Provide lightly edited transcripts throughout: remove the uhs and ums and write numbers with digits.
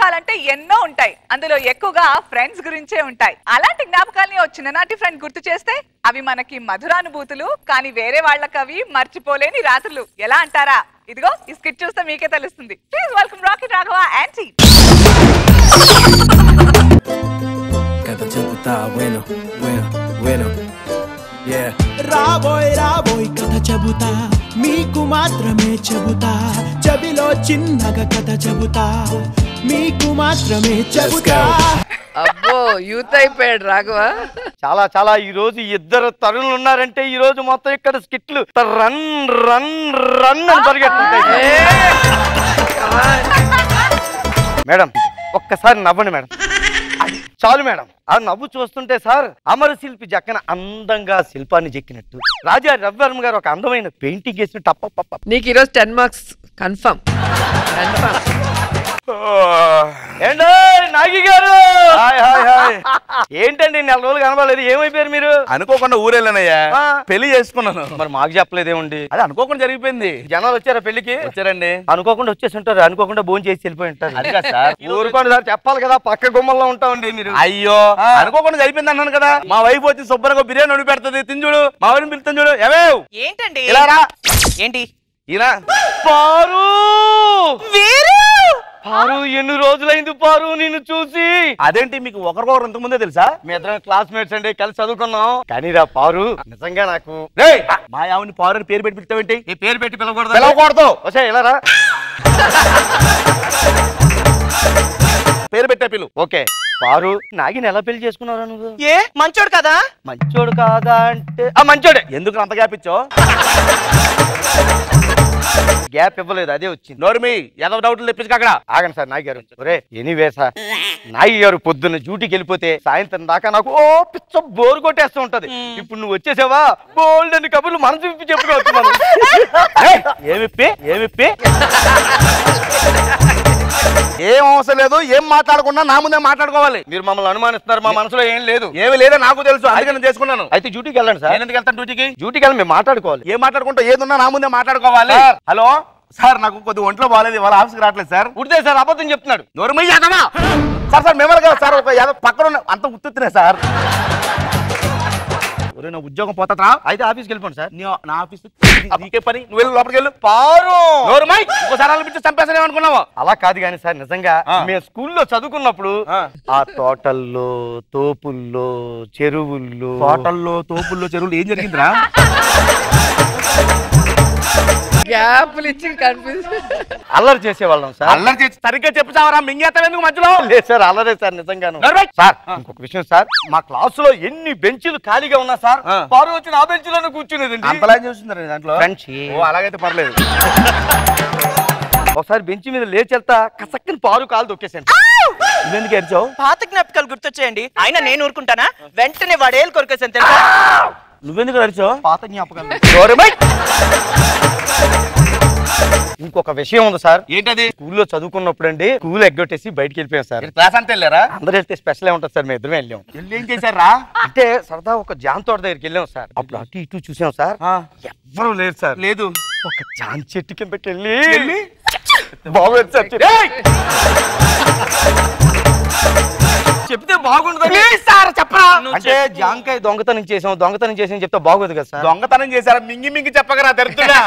జ్ఞాపకాలంటే ఎన్నో ఉంటాయి. అందులో ఎక్కువగా ఫ్రెండ్స్ గురించే ఉంటాయి. అలాంటి జ్ఞాపకాలని ఓ చిన్ననాటి ఫ్రెండ్ గుర్తు చేస్తే అవి మనకి మధురానుభూతులు, కానీ వేరే వాళ్ళకి అవి మర్చిపోలేని రాత్రులు. ఎలా అంటారా? ఇదిగో ఈ స్కిట్ చూస్తే మీకే తెలుస్తుంది. Please welcome rocket Raghava and team. కథ చెబుతా bueno bueno bueno yeah రాబోయ్ రాబోయ్ కథ చెబుతా, మీకు మాత్రమే చెబుతా. చెవిలో చిన్నగా కథ చెబుతా, మీకు మాత్రమే చెబుతా. అబ్బో యూత్ అయిపోయాడు రాఘవ. చాలా చాలా ఈ రోజు ఇద్దరు తరుణులు ఉన్నారంటే ఈ రోజు మొత్తం ఇక్కడ స్కిట్లు రన్ రన్ రన్ అని పరిగెత్తుంటాయి. మేడం ఒక్కసారి నవ్వండి మేడం, చాలు మేడం. ఆ నవ్వు చూస్తుంటే సార్ అమర శిల్పి జక్కన అందంగా శిల్పాన్ని చెక్కినట్టు, రాజా రవివర్మ గారు ఒక అందమైన పెయింటింగ్ వేసినట్టు. అప్ప నీకు ఈరోజు 10 మార్క్స్ కన్ఫర్మ్. ఏంటో నాగి గారు ఏంటండి నెల రోజులు కనబడలేదు, ఏమైపోయారు మీరు? అనుకోకుండా ఊరెళ్ళానయ్యా, పెళ్లి చేసుకున్నాను. మరి మాకు చెప్పలేదేముండి? అది అనుకోకుండా జరిగిపోయింది. జనాలు వచ్చారా పెళ్లికి? వచ్చారండి. అనుకోకుండా వచ్చేసి ఉంటారు, అనుకోకుండా భోజనం చేసి వెళ్ళిపోయి ఉంటారు. అది కాదు సార్, ఊరుకోండి సార్, చెప్పాలి కదా, పక్క గుమ్మల్లో ఉంటామండి మీరు. అయ్యో అనుకోకుండా జరిపింది అన్నాను కదా. మా వైఫ్ వచ్చి శుభ్రంగా బిర్యానీ వండి పెడుతుంది, తింజుడు. మా వైఫ్ పిలుతుంది చూడు. ఏమేవ్ ఏంటండి ఇలా రా. ఏంటి ఇలా పారు పారు ఎన్ని రోజులైంది పారు నిన్ను చూసి. అదేంటి మీకు ఒకరికొకరు ఇంత ముందే తెలుసా? మీ ఇద్దరం క్లాస్మేట్స్ అండి, కలిసి చదువుకున్నాం. కానీ రా పారు నిజంగా నాకు మా ఆవిని పారు పేరు పెట్టి పిలుస్తావేంటి? ఈ పేరు పెట్టి పిలవకూడదు. పిలవకూడదు. వచ్చా ఇలా రా. పేరు పెట్టే పిలు. ఓకే పారు, నాగిని ఎలా పెళ్లి చేసుకున్నారా నువ్వు? ఏ మంచోడు కదా? మంచోడు కాదా అంటే మంచోడే. ఎందుకు అంత గ్యాప్ ఇచ్చావు? గ్యాప్ ఇవ్వలేదు, అదే వచ్చింది. నోర్మి ఏదో డౌట్లు తెప్పించుకు అక్కడ. ఆగండి సార్ నాగి గారు. ఒరే ఎనీవే సార్, నాగి గారు పొద్దున్న డ్యూటీకి వెళ్ళిపోతే సాయంత్రం దాకా నాకు ఓ పిచ్చ బోరు కొట్టేస్తూ ఉంటది. ఇప్పుడు నువ్వు వచ్చేసావా, బోల్డ్ అని కబుర్లు మనసు విప్పి చెప్పుకోవచ్చు మనం. ఏమిప్పి ఏం అవసరం లేదు. ఏం మాట్లాడకుండా నా ముందే మాట్లాడుకోవాలి. మీరు మమ్మల్ని అనుమానిస్తున్నారు, మా మనసులో ఏం లేదు. ఏమి లేదో నాకు తెలుసు, అందుకే నేను చేసుకున్నాను. అయితే డ్యూటీకి వెళ్ళండి సార్. నేను ఎందుకు వెళ్తాను డ్యూటీకి? డ్యూటీకి వెళ్ళి మేము మాట్లాడుకోవాలి. ఏం మాట్లాడుకుంటా, ఏదున్నా నా ముందే మాట్లాడుకోవాలి. హలో సార్, నాకు కొద్దిగా ఒంట్లో బాగాలేదు, వాళ్ళ ఆఫీస్కి రావట్లేదు సార్. ఉడితే సార్ అబద్ధం చెప్తున్నాడు. నోరుమయ్య యాదవా. సార్ సార్ మిమ్మల్ని కదా సార్, ఒక యాదవ్ పక్కన అంత ఉత్తునే సార్. నా ఉద్యోగం పోతా. అయితే ఆఫీస్కి వెళ్ళిపోండి సార్. నా ఆఫీస్ నీకే పని, నువ్వు వెళ్ళి లోపలికి వెళ్ళు. పారు నోరుమై ఇంకోసారి అనిపించి చంపేసానే అనుకున్నావా? అలా కాదు కానీ సార్, నిజంగా మేము స్కూల్లో చదువుకున్నప్పుడు ఆ తోటల్లో, తోపుల్లో, చెరువుల్లో, తోటల్లో, తోపుల్లో, చెరువులు ఏం జరిగిందిరా? గ్యాప్లు ఇచ్చి కన్ఫ్యూజ్. అల్లరి చేసేవాళ్ళం సార్. అల్లరి చేసి సరిగ్గా చెప్పుతావరా? మింగేస్తావు ఎందుకు మధ్యలో? లేదు సార్, అల్లరే సార్ నిజంగాను. సార్ ఇంకొక విషయం సార్, మా క్లాసులో ఎన్ని బెంచీలు ఖాళీగా ఉన్నా సార్, పారు వచ్చి నా బెంచీలోనే కూర్చునేదండి. అంతలా చూస్తుందా దాంట్లో? ఓ అలాగైతే పర్లేదు. ఒకసారి బెంచ్ మీద లేచెళ్తా కసక్కని పారు కాలు దొక్కేసాను. నువ్వెందుకు ఏడ్చావు? పాత జ్ఞాపకాలు గుర్తొచ్చేయండి. అయినా నేను ఊరుకుంటానా? వెంటనే వాడేళ్ళు కొరికేసాను తెలుసా? నువ్వెందుకు ఏడ్చావు? పాత జ్ఞాపకాలు. ఇంకొక విషయం ఉంది సార్. ఏంటది? స్కూల్లో చదువుకున్నప్పుడు అండి, స్కూల్ ఎగ్గొట్టేసి బయటకి వెళ్ళిపోయాం సార్. క్లాస్ అంతా వెళ్ళారా? అందరూ వెళ్తే స్పెషల్ ఉంటుంది సార్, మేము ఇద్దరం వెళ్ళాం. వెళ్ళి ఏం చేశారా? అంటే సరదా ఒక జాన్ తోట దగ్గరికి వెళ్ళాం సార్. అప్పుడు అటు ఇటు చూసాం సార్, ఎవ్వరూ లేదు సార్. లేదు. ఒక జాన్ చెట్టు కిందకి వెళ్ళి బాగోదు సార్. చెప్తే బాగుంటుంది సార్, చెప్పరా? అంటే జాంకాయ దొంగతనం చేసాం చెప్తే బాగోదు కదా సార్. దొంగతనం చేశారా? మింగి మింగి చెప్పగరా దరిద్రుడా.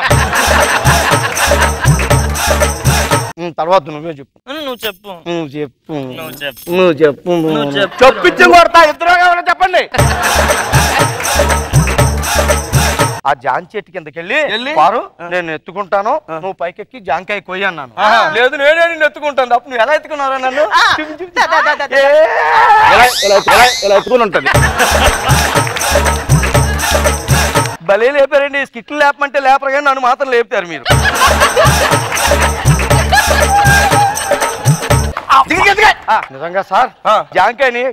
తర్వాత నువ్వే చెప్పు. నువ్వు చెప్పు. చెప్పించి కొడతా. ఇద్దరు కావాలని చెప్పండి. ఆ జాన్ చెట్టు కిందకి వెళ్ళి పారు నేను ఎత్తుకుంటాను, నువ్వు పైకెక్కి జాంకాయ కొయ్యి అన్నాను. లేదు నేనే నిన్ను ఎత్తుకుంటాను. అప్పుడు నువ్వు ఎలా ఎత్తుకున్నారా నన్ను? ఇలా ఎత్తుకుని ఉంటుంది. భలే లేపారండి. స్కిట్లు లేపమంటే లేపరు కానీ నన్ను మాత్రం లేపుతారు మీరు. నిజంగా సార్, జాంకాయని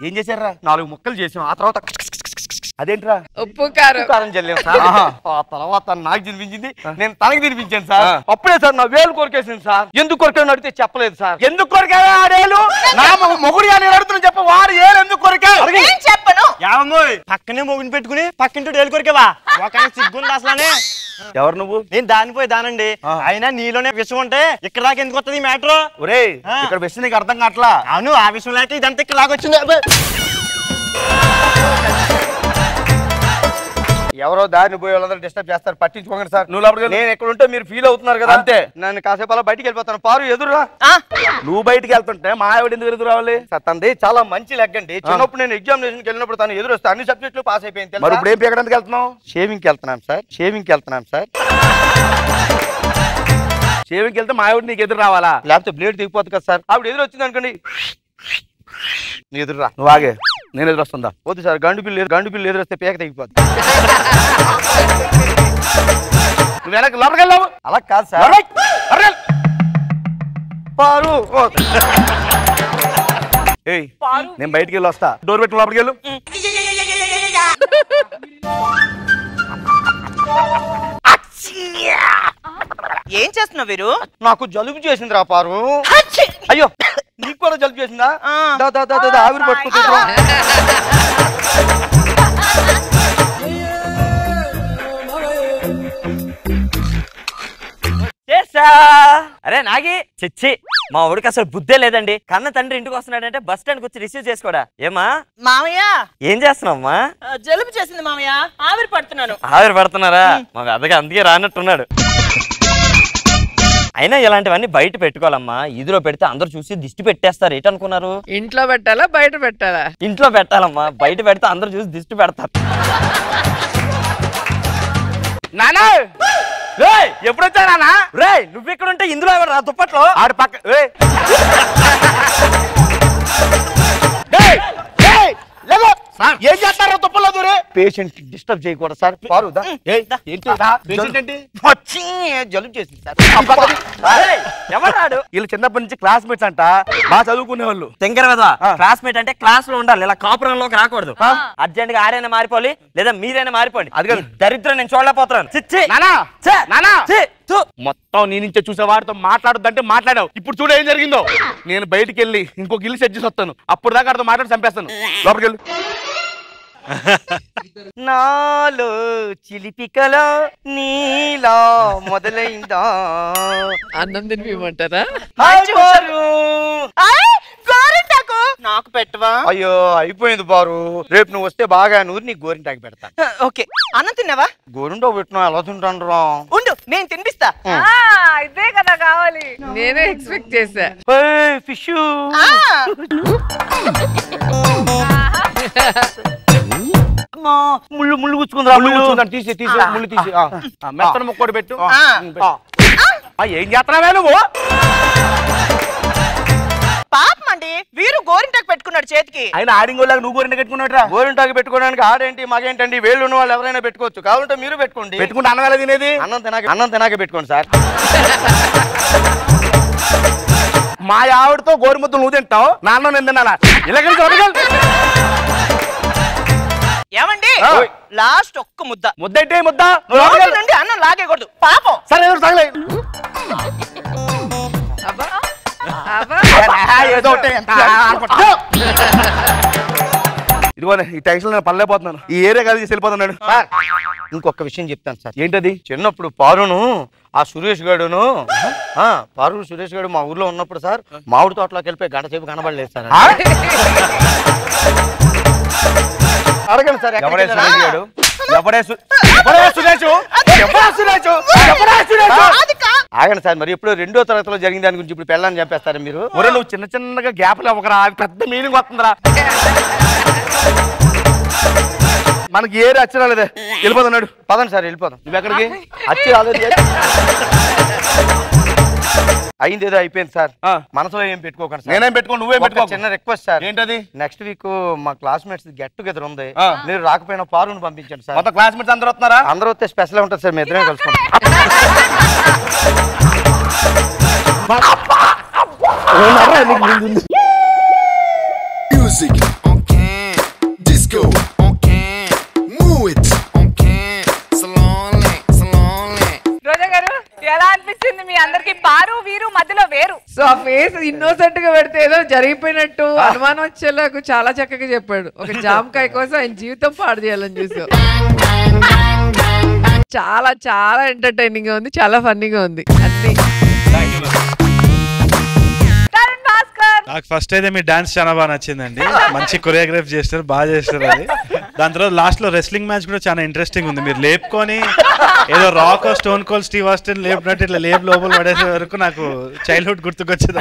ఏం చేశారా? 4 ముక్కలు చేసాం. ఆ తర్వాత అదేంట్రా? ఉప్పు కారం చల్లాం సార్. ఆ తర్వాత నాకు తినిపించింది, నేను తనకి తినిపించాను సార్. అప్పుడే సార్ నా వేలు కొరికేసింది సార్. ఎందుకు కొరికాను అడిగితే చెప్పలేదు సార్. ఎందుకు కొరికావా ఆడేలు? నా మొగుడు అని అడుగుతున్నా చెప్ప. వాడు ఏలు ఎందుకు కొరికా? చెప్పను. రామోయ్ పక్కనే మొగుని పెట్టుకుని పక్కింటి డేలుకొరికేవా ఒక సిగ్గుంది అసలనే. ఎవరు నువ్వు? నేను దానిపోయి దానండి. అయినా నీలోనే విషయం ఉంటే ఇక్కడ దాకా ఎందుకు వస్తుంది ఈ మ్యాటర్? ఒరే ఇక్కడ విషయం నీకు అర్థం కావట్లా. అవును, ఆ విషయం లేక ఇదంతా ఇక్కడ లాగొచ్చింది. ఎవరో దారిని పోయే వాళ్ళందరూ డిస్టర్బ్ చేస్తారు, పట్టించుకోండి సార్. నువ్వు లోపలికి నేను ఎక్కడ ఉంటే మీరు ఫీల్ అవుతున్నారు కదా అంతే. నన్ను కాసేపు అలా బయటికి వెళ్ళిపోతాను. పారు ఎదురురా. నువ్వు బయటికి వెళ్తుంటే మా ఆవిడ ఎందుకు ఎదురు రావాలి? సార్ తనది చాలా మంచి లెగ్ అండి. చిన్నప్పుడు నేను ఎగ్జామినేషన్కి వెళ్ళినప్పుడు తను ఎదురు వస్తే అన్ని సబ్జెక్టులు పాస్ అయిపోయింది. మరి ఇప్పుడు ఏం పీకడానికి వెళ్తున్నావు? షేవింగ్కి వెళ్తున్నాను సార్. షేవింగ్కి వెళ్తున్నాను సార్. షేవింగ్కి వెళ్తే మా ఆవిడ నీకు ఎదురు రావాలా? లేకపోతే బ్లేడ్ దిగిపోతుంది కదా సార్. ఆవిడ ఎదురు వచ్చింది అనుకోండి, నీ ఎదురురా. నువ్వు ఆగే, నేను ఎదురు వస్తుందా? వద్దు సార్, గండు పిల్లి ఎదురు వస్తే పేక తెగిపోద్ది. నువ్వు వెనక్కి లోపలికి వెళ్ళావు. అలా కాదు సార్. పారు ఏయ్ నేను బయటికి వెళ్ళి వస్తా. డోర్ పెట్టి లోపలికి వెళ్ళు. ఏం చేస్తున్నావు వీరు? నాకు జలుబు చేసింది రా పారు. అయ్యో నీకు కూడా జలుబు చేసిందా? ఆవిరి పట్టుకుంటా. అరే నాగి చిచ్చి మా ఊడికి అసలు బుద్ధే లేదండి. కన్న తండ్రి ఇంటికి వస్తున్నాడంటే బస్ స్టాండ్ వచ్చి రిసీవ్ చేసుకోడా? ఏమా మామయ్య ఏం చేస్తున్నావమ్మా? జలుబు చేసింది మామయ్య, ఆవిరి పడుతున్నాను. ఆవిరి పడుతున్నారా? మా పెద్దగా అందుకే రానట్టున్నాడు. అయినా ఇలాంటివన్నీ బయట పెట్టుకోవాలమ్మా. ఇదిలో పెడితే అందరూ చూసి దిష్టి పెట్టేస్తారు. ఏంటనుకున్నారు? ఇంట్లో పెట్టాలా బయట పెట్టాలా? ఇంట్లో పెట్టాలమ్మా. బయట పెడితే అందరూ చూసి దిష్టి పెడతారు. నానా ఎప్పుడు వచ్చా నానా? రే నువ్వు ఇక్కడ ఉంటే ఇందులో ఎవరు రా దుప్పట్లో? ఆడు పక్క ఏం చేస్తారా తుప్పల్లో దూరే? పేషెంట్ డిస్టర్బ్ చేయకూడదు సార్. పారు జలుబు చేసింది సార్. ఎవరాడు? వీళ్ళు చిన్నప్పటి నుంచి క్లాస్మేట్స్ అంట, బాగా చదువుకునే వాళ్ళు. శంకర్ కదా క్లాస్మేట్ అంటే క్లాస్ లో ఉండాలి, ఇలా కాపురంలోకి రాకూడదు. అర్జెంట్ గా ఆరైనా మారిపోవాలి, లేదా మీరైనా మారిపోండి. అది దరిద్రం నేను చూడలేకపోతున్నాను. మొత్తం నీ నుంచే చూసే వాడితో మాట్లాడొద్దంటే మాట్లాడావు. ఇప్పుడు చూడ ఏం జరిగిందో. నేను బయటికి వెళ్ళి ఇంకొక ఇల్లు సెట్ చేసి వస్తాను. అప్పుడు దాకా అర్థం మాట్లాడి చంపేస్తాను. లోపలికి వెళ్ళు. నాలో చిలిపికల నీలా మొదలైందా? అన్నం తినిపిమంటారా? నాకు పెట్టవా? అయ్యో అయిపోయింది బారు. రేపు నువ్వు వస్తే బాగా నూరి నీ గోరింటాకి పెడతా. ఓకే, అన్నం తిన్నావా? గోరింటో పెట్టినా ఎలా తింటాను రా? ఉండు నేను తినిపిస్తా. ఇదే కదా కావాలి. నేనే ఎక్స్పెక్ట్ చేశా. ఫిష్ ముళ్ళు ముళ్ళు కూర్చుకుందా? తీసి ముళ్ళు తీసి మెత్తన ముక్కోటి పెట్టు. ఏం చేస్తున్నావే నువ్వు? పాపం అండి, వీరు గోరింటాకు పెట్టుకున్నాడు చేతికి. ఆయన ఆడింగోలాగా నువ్వు గోరింట కట్టుకున్నాడు. గోరింటాకి పెట్టుకోవడానికి ఆడేంటి మగేంటండి? వేళ్ళు ఉన్న వాళ్ళు ఎవరైనా పెట్టుకోవచ్చు. కావాలంటే మీరు పెట్టుకోండి. పెట్టుకుంటే అన్నవేళ తినేది? అన్నం తినాకే పెట్టుకోండి సార్. మా ఆవిడతో గోరుముద్దలు నువ్వు తింటావు, నాన్న నేను తినాలా? ఇలా ఏమండి లాస్ట్ ఒక్క ముద్ద. ముద్ద అయితే ముద్ద నుండి అన్నం లాగేకూడదు పాపం. సరే తగలే ఏదో ఇదిగోనే ఈ టెన్షన్ నేను పడలేకపోతున్నాను. ఈ ఏరియా కలిసి వెళ్ళిపోతున్నాడు. ఇంకొక విషయం చెప్తాను సార్. ఏంటది? చిన్నప్పుడు పారును ఆ సురేష్ గాడును పారు సురేష్ గారు మా ఊర్లో ఉన్నప్పుడు సార్ మామిడి తోటలోకి వెళ్ళిపోయి గంట సేపు కనబడలేదు సార్. అడగండి సార్. ఎవడే సురేష్ గారు? ఆగండి సార్. మరి ఇప్పుడు 2వ తరగతిలో జరిగిన దాని గురించి ఇప్పుడు పెళ్ళాన్ని చంపేస్తారా మీరు? ఒరే నువ్వు చిన్న చిన్నగా గ్యాప్లు ఇవ్వకరా, పెద్ద మీనింగ్ వస్తుందిరా. మనకి ఏరే అచ్చి రాలేదే, వెళ్ళిపోతున్నాడు. పదండి సార్ వెళ్ళిపోదాం. నువ్వు ఎక్కడికి? అచ్చి రాలేదు. అయింది ఏదో అయిపోయింది సార్. మనసులో ఏం పెట్టుకోకండి. నేనేం పెట్టుకో, నువ్వేం పెట్టుకో. చిన్న రిక్వెస్ట్ సార్. ఏంటది? నెక్స్ట్ వీక్ మా క్లాస్మేట్స్ గెట్ టుగెదర్ ఉంది. మీరు రాకపోయినా పారును పంపించండి సార్. మొత్తం క్లాస్మేట్స్ అందరూ వస్తున్నారా? అందరూ వస్తే స్పెషల్ ఉంటుంది సార్. మీ ఇద్దరే కలుసుకుంటాం. Music on can, disco on can, move it on can, salon. రోజా గారు ఎలా అనిపించింది మీ అందరికి పారు వీరు మధ్యలో వేరు? సో ఆ ఫేస్ ఇన్నోసెంట్ గా పెడితే ఏదో జరిగిపోయినట్టు అనుమానం వచ్చేలాగా చాలా చక్కగా చెప్పాడు. ఒక జామకాయ కోసం ఆయన జీవితం పాడు చేయాలని చూసాం. చాలా చాలా ఎంటర్టైనింగ్ గా ఉంది, చాలా ఫన్నీగా ఉంది అన్ని. నాకు ఫస్ట్ అయితే మీ డాన్స్ చాలా బాగా నచ్చిందండి. మంచి కొరియోగ్రాఫ్ చేస్తారు, బాగా చేస్తారు అది. దాని తర్వాత లాస్ట్ లో రెస్లింగ్ మ్యాచ్ కూడా చాలా ఇంట్రెస్టింగ్ ఉంది. మీరు లేపుకొని ఏదో rock stone cold Steve Austin లేపినట్టు ఇట్లా లేపు లోపల పడేసే వరకు నాకు చైల్డ్హుడ్ గుర్తుకొచ్చేది.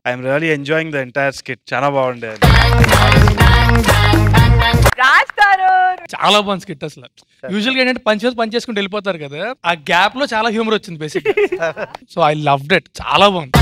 I'm really enjoying the entire skit. చాలా బాగుండేది. చాలా బాగుంది స్కిట్ అసలు. యూజువల్ గా ఏంటంటే పని చేసుకుంటూ వెళ్ళిపోతారు కదా, ఆ గ్యాప్ లో చాలా హ్యూమర్ వచ్చింది basic. So I loved it. చాలా బాగుంది.